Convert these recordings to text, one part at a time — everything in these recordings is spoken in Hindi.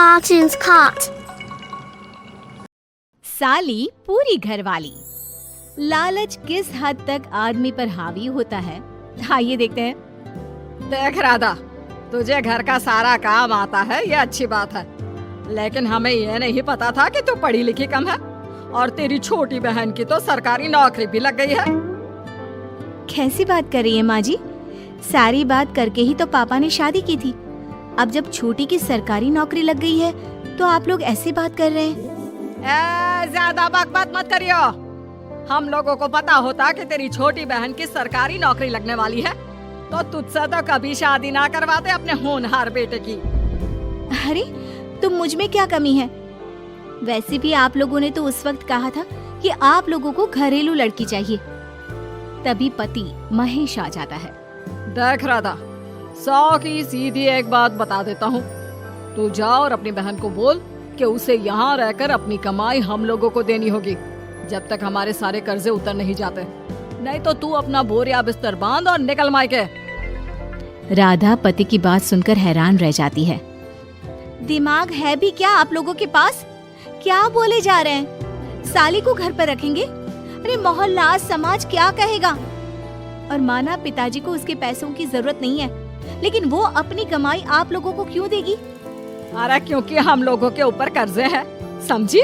Cartoons Cart. साली पूरी घरवाली। लालच किस हद तक आदमी पर हावी होता है, आइए देखते हैं। देख राधा, तुझे घर का सारा काम आता है, ये अच्छी बात है, लेकिन हमें ये नहीं पता था कि तू पढ़ी लिखी कम है और तेरी छोटी बहन की तो सरकारी नौकरी भी लग गई है। कैसी बात कर रही है माँ जी? सारी बात करके ही तो पापा ने शादी की थी। अब जब छोटी की सरकारी नौकरी लग गई है तो आप लोग ऐसी बात कर रहे हैं। ज्यादा बकवास मत करियो। हम लोगों को पता होता कि तेरी छोटी बहन की सरकारी नौकरी लगने वाली है तो तुझसे तो कभी शादी ना करवाते अपने होनहार बेटे की। अरे तुम मुझ में क्या कमी है? वैसे भी आप लोगों ने तो उस वक्त कहा था कि आप लोगों को घरेलू लड़की चाहिए, तभी पति महेश आ जाता है। देख राधा, 100 की सीधी एक बात बता देता हूँ, तू जा और अपनी बहन को बोल कि उसे यहाँ रहकर अपनी कमाई हम लोगों को देनी होगी जब तक हमारे सारे कर्जे उतर नहीं जाते, नहीं तो तू अपना बोरिया बिस्तर बांध और निकल मायके। राधा पति की बात सुनकर हैरान रह जाती है। दिमाग है भी क्या आप लोगों के पास? क्या बोले जा रहे हैं? साली को घर पर रखेंगे? अरे मोहल्ला समाज क्या कहेगा? और माना पिताजी को उसके पैसों की जरूरत नहीं है, लेकिन वो अपनी कमाई आप लोगों को क्यों देगी? अरे क्योंकि हम लोगों के ऊपर कर्जे हैं, समझी?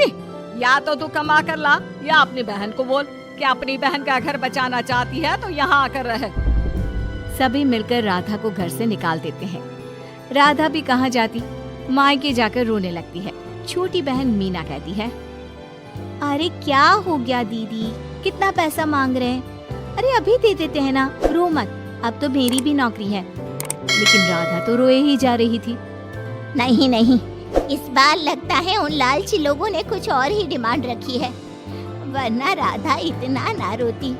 या तो तू कमा कर ला या अपनी बहन को बोल कि अपनी बहन का घर बचाना चाहती है तो यहाँ आकर रहे। सभी मिलकर राधा को घर से निकाल देते हैं। राधा भी कहाँ जाती, मायके जाकर रोने लगती है। छोटी बहन मीना कहती है, अरे क्या हो गया दीदी, कितना पैसा मांग रहे हैं? अरे अभी दे देते हैं ना, रो मत, अब तो मेरी भी नौकरी है। लेकिन राधा तो रोए ही जा रही थी। नहीं नहीं, इस बार लगता है उन लालची लोगों ने कुछ और ही डिमांड रखी है, वरना राधा इतना ना रोती।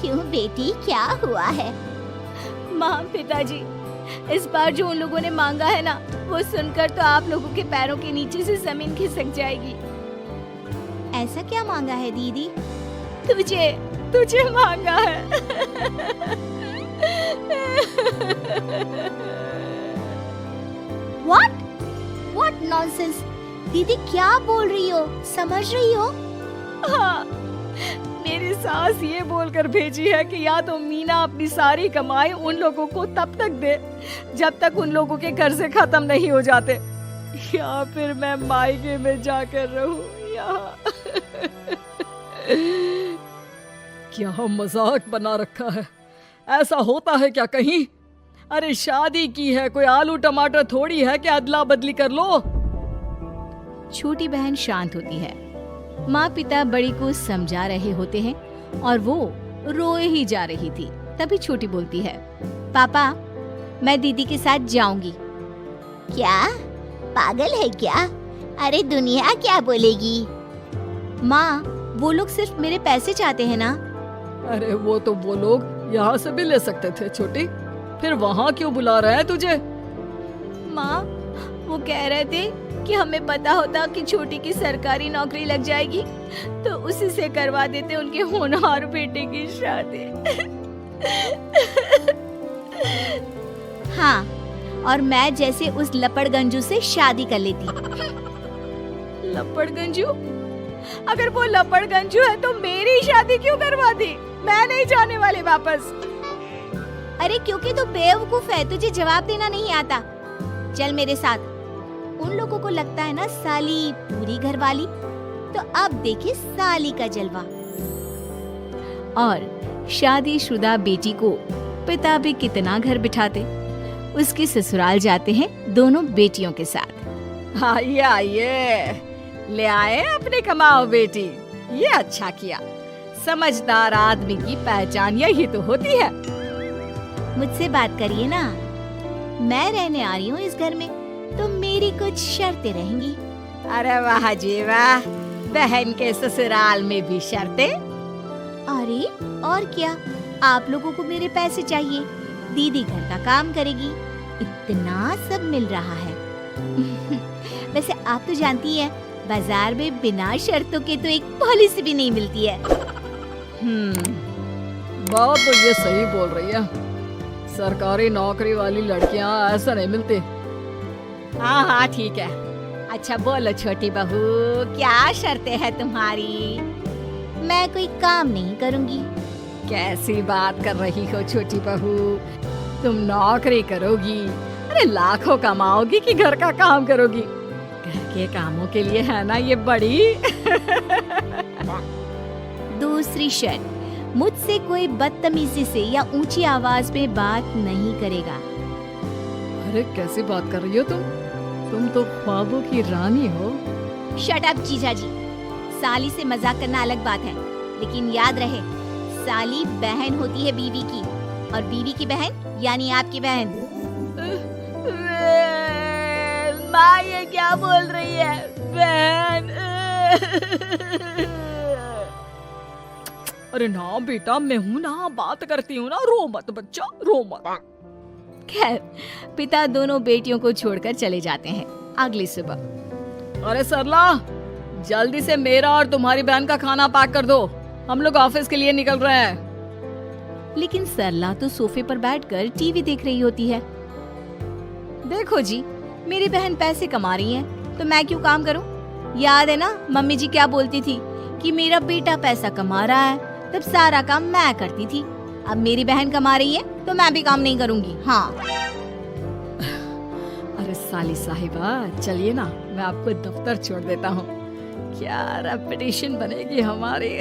क्यों बेटी, क्या हुआ है? माँ पिताजी, इस बार जो उन लोगों ने मांगा है ना, वो सुनकर तो आप लोगों के पैरों के नीचे से जमीन खिसक जाएगी। ऐसा क्या मांगा है दीदी? तुझे मांगा है। What nonsense? दीदी क्या बोल रही हो? समझ रही हो? हाँ, मेरी सास ये बोलकर भेजी है कि या तो मीना अपनी सारी कमाई उन लोगों को तब तक दे जब तक उन लोगों के कर्जे खत्म नहीं हो जाते, या फिर मैं मायके में जाकर रहूं यहाँ। क्या मजाक बना रखा है? ऐसा होता है क्या कहीं? अरे शादी की है, कोई आलू टमाटर थोड़ी है कि अदला बदली कर लो। छोटी बहन शांत होती है। माँ पिता बड़ी को समझा रहे होते हैं और वो रोए ही जा रही थी। तभी छोटी बोलती है, पापा मैं दीदी के साथ जाऊंगी। क्या पागल है क्या? अरे दुनिया क्या बोलेगी? माँ वो लोग सिर्फ मेरे पैसे चाहते हैं ना। अरे वो तो वो लोग यहाँ से भी ले सकते थे छोटी, फिर वहाँ क्यों बुला रहे हैं तुझे? माँ वो कह रहे थे कि हमें पता होता कि छोटी की सरकारी नौकरी लग जाएगी तो उसी से करवा देते उनके होनहार बेटे की शादी। हाँ, और मैं जैसे उस लपड़गंजू से शादी कर लेती। लपड़गंजू? अगर वो लपड़गंजू है तो मेरी शादी क्यों करवा दी? मैं नहीं जाने वाली वापस। अरे क्योंकि तू बेवकूफ है, तुझे जवाब देना नहीं आता। चल मेरे साथ। उन लोगों को लगता है ना साली पूरी घरवाली, तो अब देखिए साली का जलवा। और शादीशुदा बेटी को पिता भी कितना घर बिठाते। उसके ससुराल जाते हैं दोनों बेटियों के साथ। आइए आइए, ले आए अपने कमाओ बेटी, ये अच्छा किया। समझदार आदमी की पहचान यही तो होती है। मुझसे बात करिए ना, मैं रहने आ रही हूँ इस घर में, तो मेरी कुछ शर्तें रहेंगी। अरे वाह जी वाह, बहन के ससुराल में भी शर्तें? अरे और क्या, आप लोगों को मेरे पैसे चाहिए, दीदी घर का काम करेगी, इतना सब मिल रहा है। वैसे आप तो जानती हैं, बाजार में बिना शर्तों के तो एक पॉलिसी भी नहीं मिलती है। बात तो ये सही बोल रही है, सरकारी नौकरी वाली लड़कियां ऐसा नहीं मिलती। हाँ हाँ ठीक है, अच्छा बोलो छोटी बहू, क्या शर्तें हैं तुम्हारी? मैं कोई काम नहीं करूंगी। कैसी बात कर रही हो छोटी बहू, तुम नौकरी करोगी? अरे लाखों कमाओगी कि घर का काम करोगी? घर के कामों के लिए है ना ये बड़ी। दूसरी शर्त, मुझसे कोई बदतमीजी से या ऊंची आवाज में बात नहीं करेगा। अरे कैसी बात कर रही हो तुम तो ख्वाबों की रानी हो। शट अप जीजा जी, साली से मजाक करना अलग बात है, लेकिन याद रहे साली बहन होती है बीवी की, और बीवी की बहन यानी आपकी बहन। माँ ये क्या बोल रही है? बहन। अरे ना बेटा, मैं हूँ ना, बात करती हूँ ना, रो मत बच्चा, रो मत। खैर, पिता दोनों बेटियों को छोड़कर चले जाते हैं। अगली सुबह, अरे सरला, जल्दी से मेरा और तुम्हारी बहन का खाना पैक कर दो, हम लोग ऑफिस के लिए निकल रहे हैं। लेकिन सरला तो सोफे पर बैठकर टीवी देख रही होती है। देखो जी, मेरी बहन पैसे कमा रही है, तो मैं क्यों काम करूं? याद है ना मम्मी जी क्या बोलती थी कि मेरा बेटा पैसा कमा रहा है, तब सारा काम मैं करती थी। अब मेरी बहन कमा रही है तो मैं भी काम नहीं करूंगी। हाँ। अरे साली साहिबा, चलिए ना, मैं आपको दफ्तर छोड़ देता हूँ। क्या रेपुटेशन बनेगी हमारी।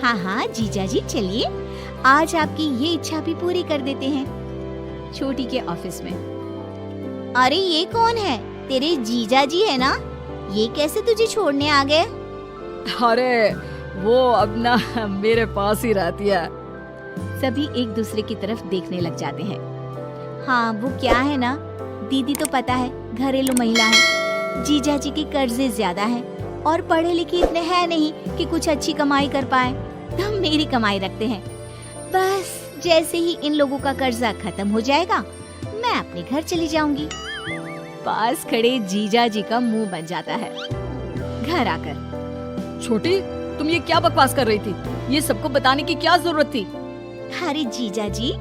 हाँ हाँ जीजा जी चलिए, आज आपकी ये इच्छा भी पूरी कर देते हैं। छोटी के ऑफिस में, अरे ये कौन है? तेरे जीजा जी है ना? ये कैसे तुझे छोड़ने आ गए? अरे वो अब ना मेरे पास ही रहती है। सभी एक दूसरे की तरफ देखने लग जाते हैं। हाँ वो क्या है ना, दीदी तो पता है घरेलू महिला है, जीजा जी के कर्जे ज्यादा हैं और पढ़े लिखे इतने हैं नहीं कि कुछ अच्छी कमाई कर पाए, तो मेरी कमाई रखते हैं। बस जैसे ही इन लोगों का कर्जा खत्म हो जाएगा, मैं अपने घर चली जाऊंगी। पास खड़े जीजा जी का मुंह बन जाता है। घर आकर, छोटी, तुम ये क्या बकवास कर रही थी? ये सबको बताने की क्या जरूरत थी? अरे जीजा जी,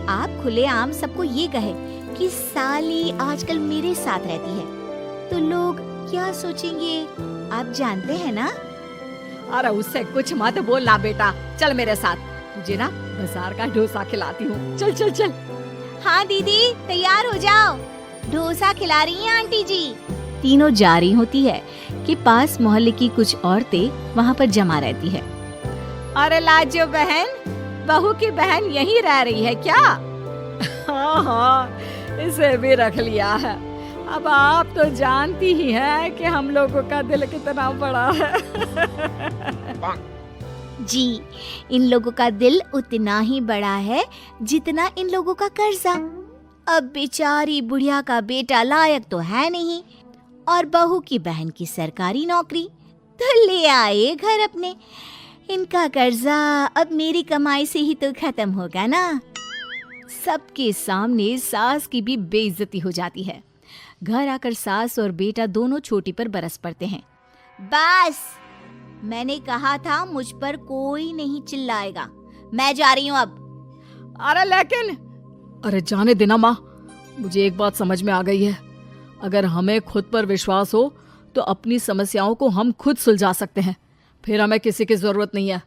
आप खुलेआम सबको ये कहे कि साली आजकल मेरे साथ रहती है, तो लोग क्या सोचेंगे आप जानते हैं ना। अरे उससे कुछ मत बोलना बेटा, चल मेरे साथ, तुझे ना बाजार का डोसा खिलाती हूँ। चल चल चल। हाँ दीदी तैयार हो जाओ, डोसा खिला रही हैं आंटी जी। तीनों जा रही होती है कि पास मोहल्ले की कुछ औरतें वहाँ पर जमा रहती है। अरे लाजो बहन, बहू की बहन यहीं रह रही है क्या? हाँ हाँ, इसे भी रख लिया है। अब आप तो जानती ही हैं कि हम लोगों का दिल कितना बड़ा है। जी, इन लोगों का दिल उतना ही बड़ा है जितना इन लोगों का कर्जा। अब बेचारी बुढ़िया का बेटा लायक तो है नहीं, और बहू की बहन की सरकारी नौकरी, तो ले आए घर अपने। इनका कर्जा अब मेरी कमाई से ही तो खत्म होगा ना। सबके सामने सास की भी बेइज्जती हो जाती है। घर आकर सास और बेटा दोनों छोटी पर बरस पड़ते हैं। बस, मैंने कहा था मुझ पर कोई नहीं चिल्लाएगा। मैं जा रही हूँ अब। अरे लेकिन, अरे जाने देना माँ, मुझे एक बात समझ में आ गई है। अगर हमें खुद पर विश्वास हो तो अपनी समस्याओं को हम खुद सुलझा सकते हैं, फिर हमें किसी की जरूरत नहीं है।